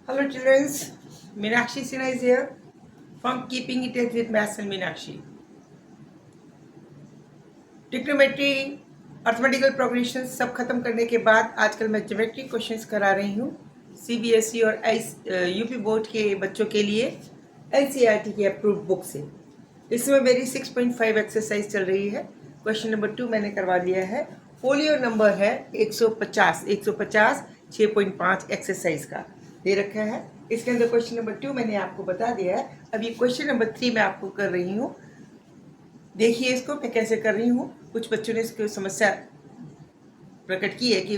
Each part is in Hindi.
Hello children, Meenakshi Sinha is here from Keeping It As with Maths and Meenakshi. Trigonometry, arithmetical progression सब खत्म करने के बाद आजकल मैं ज्योमेट्री क्वेश्चंस करा रही हूँ सीबीएसई और यूपी बोर्ड के बच्चों के लिए एनसीईआरटी की अप्रूव्ड बुक से। इसमें मेरी 6.5 एक्सरसाइज चल रही है। क्वेश्चन नंबर 2 मैंने करवा लिया है। फोलियो नंबर है 150 6.5 एक्सरसाइज का दे रखा है। इसके अंदर क्वेश्चन नंबर 2 मैंने आपको बता दिया है। अब ये क्वेश्चन नंबर 3 मैं आपको कर रही हूँ। देखिए इसको मैं कैसे कर रही हूँ। कुछ बच्चों ने इसकी समस्या प्रकट की है कि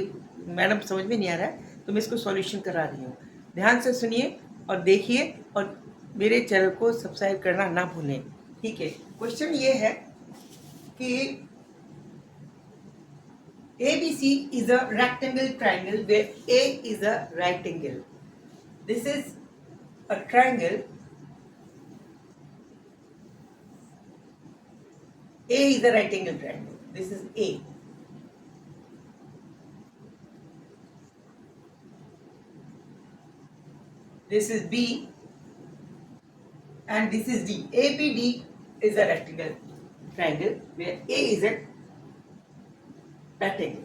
मैडम समझ में नहीं आ रहा है, तो मैं इसको सॉल्यूशन करा रही हूँ। ध्यान से सुनिए और देखिए और मेरे चैनल को सब्सक्राइब करना ना भूलें। ठीक है, क्वेश्चन ये है कि ABC is a rectangle triangle where A is a right angle. This is a triangle. A is a right angle triangle. This is A. This is B and this is D. ABD is a rectangle triangle where A is a rectangle.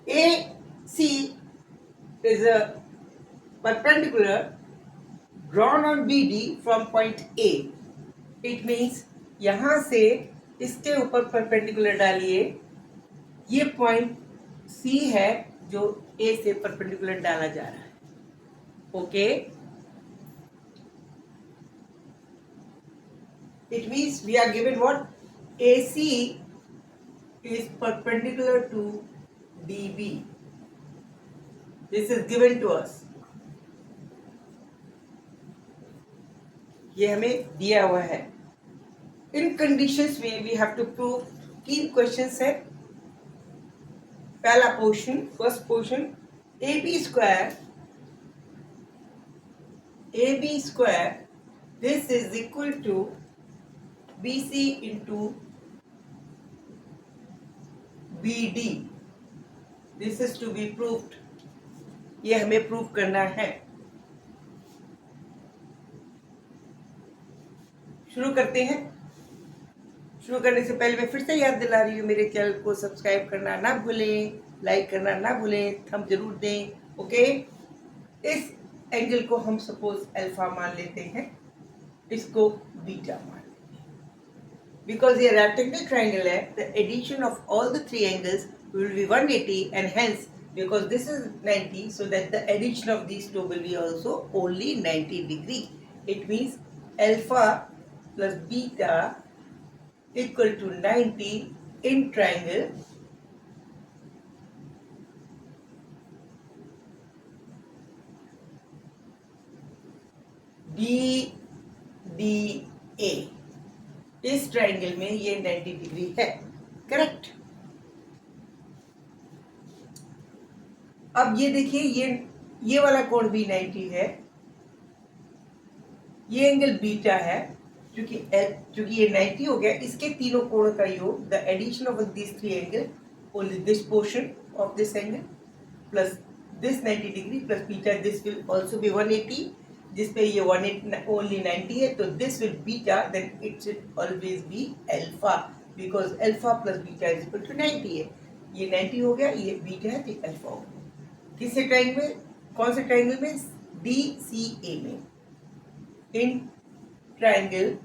AC is a perpendicular drawn on BD from point A. It means यहाँ से इसके ऊपर परपेंडिकुलर डालिए। ये पॉइंट C है जो A से परपेंडिकुलर डाला जा रहा है। Okay, it means we are given what? AC is perpendicular to DB. This is given to us. ये हमें दिया हुआ है। इन कंडीशंस में we have to prove. 3 questions है। पहला portion, first portion, AB square this is equal to BC into BD. This is to be proved. ये हमें प्रूव करना है। शुरू करते हैं। शुरू करने से पहले मैं फिर से याद दिला रही हूँ, मेरे चैनल को सब्सक्राइब करना ना भूलें, लाइक करना ना भूलें, थंब जरूर दें। ओके, इस एंगल को हम सपोज अल्फा मान लेते हैं, इसको बीटा मान लेते हैं। बिकॉज ये रेक्टेंगल ट्राइंगल है, the addition of all the 3 angles will be 180 and hence because this is 90, so that the addition of these two will be also only 90 degree. It means alpha plus beta equal to 90 in triangle BDA. इस ट्राइंगल में ये 90 डिग्री है। करेक्ट। अब ये देखिए, ये वाला कोण भी 90 है। ये एंगल बीटा है। क्योंकि ये 90 हो गया, इसके तीनों कोण का योग, the addition of this 3 angle, only this portion of this angle plus this 90 degree plus beta, this will also be 180, जिसपे ये 180 ओनली 90 है, तो this will beta, then it should always be alpha, because alpha plus beta is equal to 90 है। ये 90 हो गया, ये बीटा है, तो अल्फा हो गया। किससे ट्राइंगल में? कौन से ट्राइंगल में? DCA में। In triangle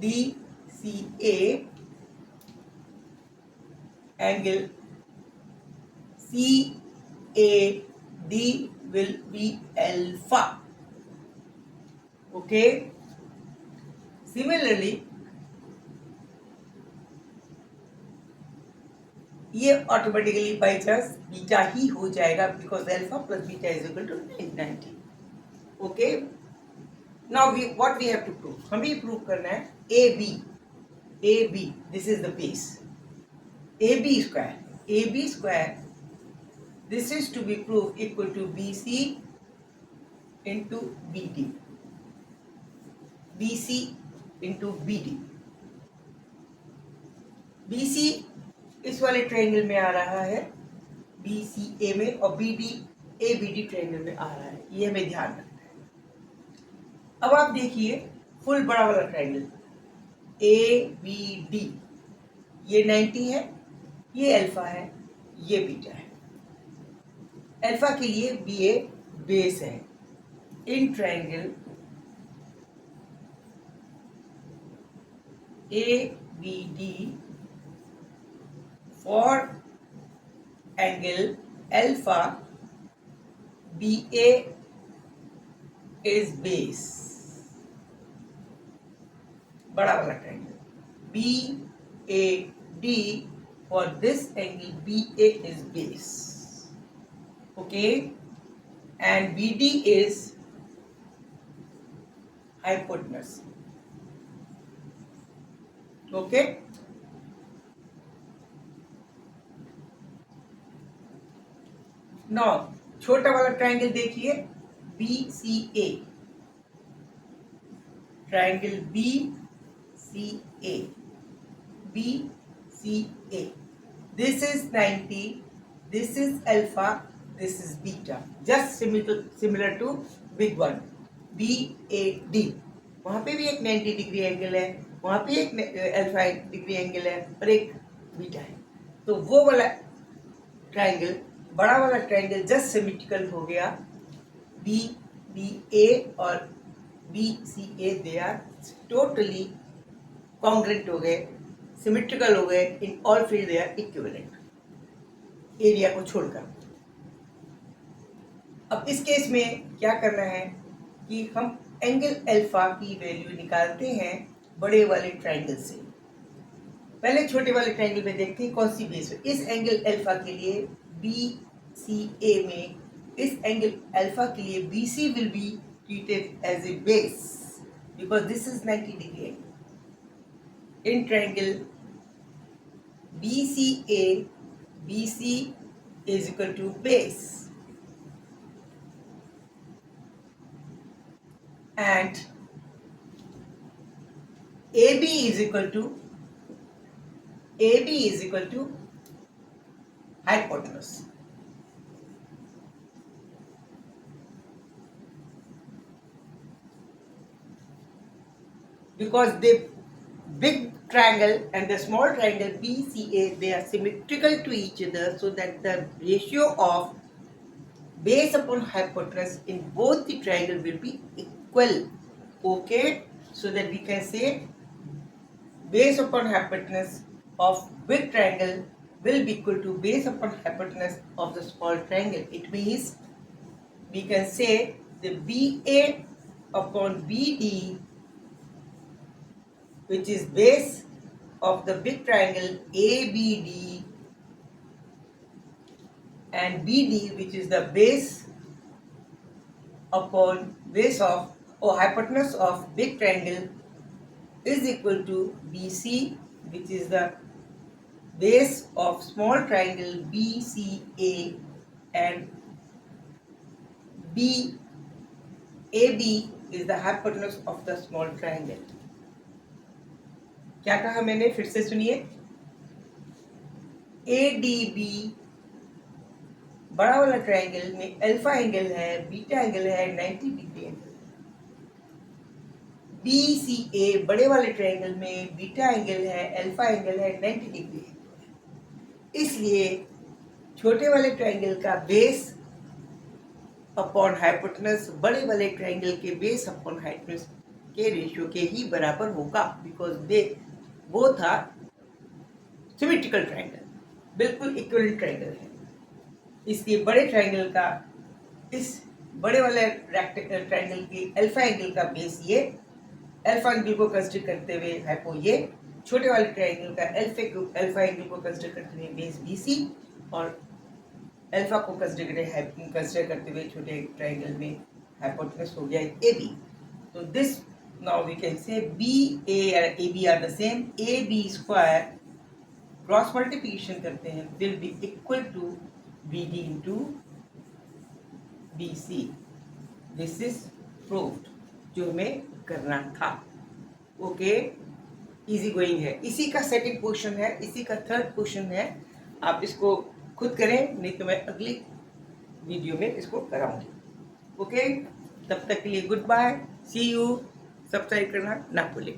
DCA, angle CAD will be alpha. Okay, similarly ये ऑटोमेटिकली बाई चांस बीटा ही हो जाएगा, because alpha plus beta is equal to 90। Okay, now what we have to prove, हमें प्रूव करना है AB, this is the base. AB square this is to be proved equal to BC into BD, BC into BD। BC इस वाले ट्रायंगल में आ रहा है, BCA में, और BD ABD ट्रायंगल में आ रहा है, ये हमें ध्यान रखना है। अब आप देखिए फुल बड़ा वाला ट्रायंगल ABD, ये 90 है, ये अल्फा है, ये बीटा है। अल्फा के लिए BA बेस है। In triangle ABD for angle alpha, BA is base, बड़ा वाला triangle BAD for this angle BA is base, okay, and BD is hypotenuse, okay. Now छोटा वाला ट्रायंगल देखिए BCA, triangle BCA, BCA, this is 90, this is alpha, this is beta, just similar to big one BAD। वहां पे भी एक 90 डिग्री एंगल है, वहां पे एक अल्फा डिग्री एंगल है और एक बीटा है। तो वो वाला ट्रायंगल, बड़ा वाला ट्रायंगल जस्ट सिमेट्रिकल हो गया। BBA और BCA they are totally congruent हो गए, सिमेट्रिकल हो गए, in all field they are equivalent area को छोड़कर। अब इस केस में क्या करना है कि हम एंगल अल्फा की वैल्यू निकालते हैं बड़े वाले ट्रायंगल से। पहले छोटे वाले ट्रायंगल में देखते हैं कौन सी बेस है। इस एंगल अल्फा के लिए BCA में, इस एंगल अल्फा के लिए BC will be treated as a base because this is 90 degree angle. In triangle BCA, BC is equal to base and AB is equal to hypotenuse। Because the big triangle and the small triangle BCA, they are symmetrical to each other, so that the ratio of base upon hypotenuse in both the triangle will be equal, okay, so that we can say base upon hypotenuse of big triangle will be equal to base upon hypotenuse of the small triangle. It means we can say the BA upon BD, which is base of the big triangle ABD, and BD, which is the base upon base of or hypotenuse of big triangle, is equal to BC, which is the base of small triangle BCA, and BAB is the hypotenuse of the small triangle। क्या कहा मैंने, फिर से सुनिए। ADB बड़ा वाला ट्रायंगल में अल्फा एंगल है, बीटा एंगल है, 90 डिग्री एंगल। BCA बड़े वाले ट्रायंगल में बीटा एंगल है, अल्फा एंगल है, 90 डिग्री एंगल। इसलिए छोटे वाले ट्रायंगल का बेस अपॉन हाइपोटेनस बड़े वाले ट्रायंगल के बेस अपॉन हाइपोटेनस के रेशियो के ही बराबर होगा, because they both are symmetrical triangle, बिल्कुल इक्विवेलेंट ट्रायंगल है। इसलिए बड़े ट्रायंगल का, इस बड़े वाले ट्रायंगल के अल्फा एंगल का बेस ये, अल्फा एंगल को कंसीडर करते हुए हाइपो ये, छोटे वाले ट्रायंगल का अल्फा एंगल को कंसीडर करते हुए बेस BC, और अल्फा को कंसीडर करते हुए छोटे ट्रायंगल में हाइपोटेनस हो गया AB। तो this now we can say BA और AB are the same. AB square cross multiplication करते हैं will be equal to BD into BC। This is proved, जो हमें करना था। ओके, इजी गोइंग है। इसी का सेकंड क्वेश्चन है, इसी का थर्ड क्वेश्चन है। आप इसको खुद करें, नहीं तो मैं अगली वीडियो में इसको कराऊंगी। ओके, तब तक के लिए good bye, see you. Subscribe करना ना भूलें।